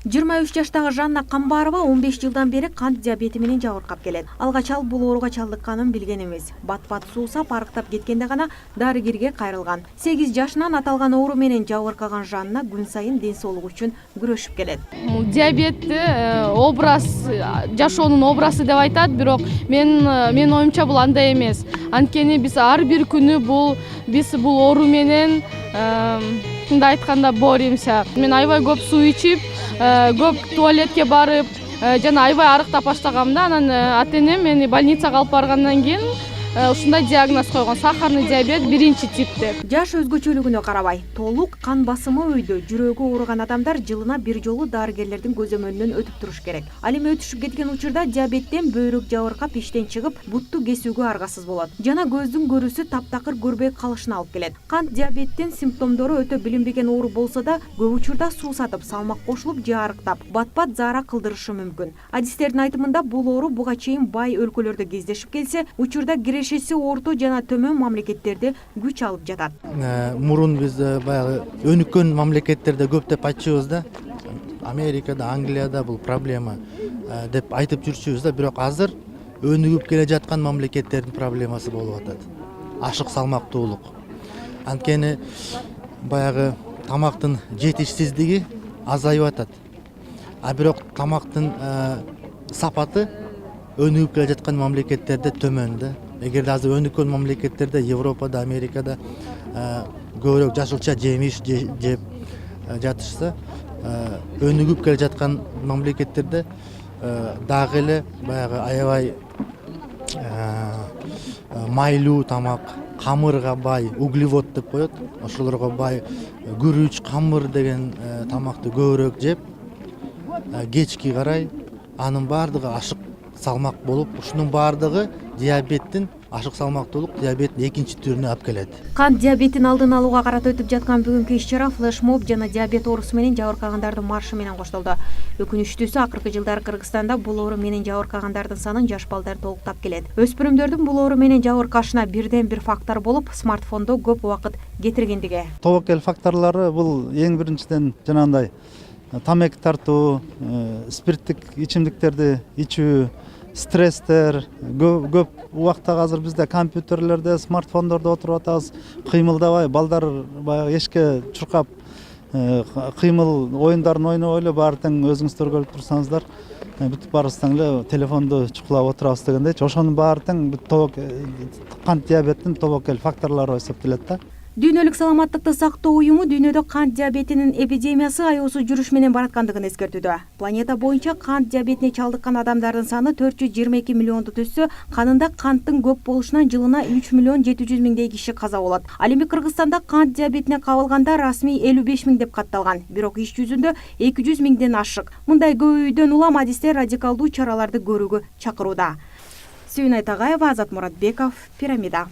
23 жаштагы Жанна Камбарова 15 жылдан бери кант диабети менен жабыркап келет. Алгач ал бул ооруга чалдыкканын билген эмес. Бат-бат суусап, арыктап кеткенде гана дарыгерге кайрылган. 8 жашынан аталган оору менен жабыркаган Жанна күн сайын ден соолугу үчүн күрөшүп келет. Диабетти образ, жашоонун образы деп айтат, бирок мен оюмча бул андай эмес. Анткени биз ар бир күнү биз бул оору менен мындай айтканда боремся. Мен аябай көп суу ичип, көп туалетке барып, жана аябай арыктап баштагамда, анан ата-энем мени больницага алып баргандан кийин ушундай диагноз койгон: сахарный диабет 1-тип деп. Жаш өзгөчөлүгүнө карабай, толук кан басымы өйдө жүрөгү ооруган адамдар жылына бир жолу дарыгерлердин көзөмөлүнөн өтүп туруш керек. Ал эми өтүшүп кеткен учурда диабеттен бөйрөк жабыркап, иштен чыгып, бутту кесүүгө аргасыз болот. Жана көздүн көрүүсү таптакыр көрбөй калышына алып келет. Кант диабеттин симптомдору өтө билинбеген оору болсо да, көп учурда суусатып, салмак кошулуп же арыктап, бат-бат заара кылдырышы мүмкүн. Адистердин айтымында бул оору буга чейин бай өлкөлөрдө кездешип келсе, учурда кирешеси орто жана төмөн мамлекеттерде күч алып жатат. Мурун биз баягы өнүккөн мамлекеттерде көп деп айтчубуз да. Америкада, Англияда бул проблема деп айтып жүрчүбүз да, бирок азыр өнүгүп келе жаткан мамлекеттердин проблемасы болуп атат. Ашык салмактуулук. Анткени баягы тамактын жетишсиздиги азайып атат. Бирок тамактын сапаты өнүгүп келе жаткан мамлекеттерде төмөн да. Эгерде азыр өнүккөн мамлекеттерде, Европада, Америкада көбүрөөк жашылча жемиш жеп жатышса, өнүгүп келе жаткан мамлекеттерде дагы эле баягы аябай майлуу тамак, камырга бай, углевод деп коет, ошолорго бай күрүч, камыр деген тамакты көбүрөөк жеп, кечки карай анын баардыгы ашык салмак болуп, ушунун баардыгы диабеттин, ашык салмактуулук диабеттин экинчи түрүнө алып келет. Кант диабетин алдын алууга карата өтүп жаткан бүгүнкү иш-чара флешмоб жана диабет оорусу менен жабыркагандардын маршы менен коштолду. Өкүнүчтүүсү, акыркы жылдары Кыргызстанда бул оору менен жабыркагандардын санын жаш балдар толуктап келет. Өспүрүмдөрдүн бул оору менен жабыркашына бирден бир фактор болуп, смартфондо көп убакыт кетиргендиги. Тобокел факторлору бул эң биринчиден жанагындай тамеки тартуу, спирттик ичимдиктерди ичүү, стресстер, көп убакта азыр бизде компьютерлерде, смартфондордо отуруп атабыз, кыймылдабай, балдар баягы эшикке чуркап, кыймыл оюндарын ойнобой эле баары тең өзүңүздөр көрүп турсаңыздар, бүтүп барыбыздан эле телефонду чукулап отурабыз дегендейчи. Ошонун баары тең кант диабеттин тобокел факторлору эсептелет да. Дүйнөлүк саламаттыкты сактоо уюму дүйнөдө кант диабетинин эпидемиясы аеосуз жүрүш менен бараткандыгын эскертүүдө. Планета боюнча кант диабетине чалдыккан адамдардын саны 422 миллионду түзсө, канында канттын көп болушунан жылына 3 миллион 700 миңдей киши каза болот. Ал эми Кыргызстанда кант диабетине кабылгандар расмий 55 миң деп катталган, бирок иш жүзүндө 200 миңден ашык. Мындай көбөйүүдөн улам адистер радикалдуу чараларды көрүүгө чакырууда. Сүйүн Айтагаева, Азат Муратбеков, Пирамида.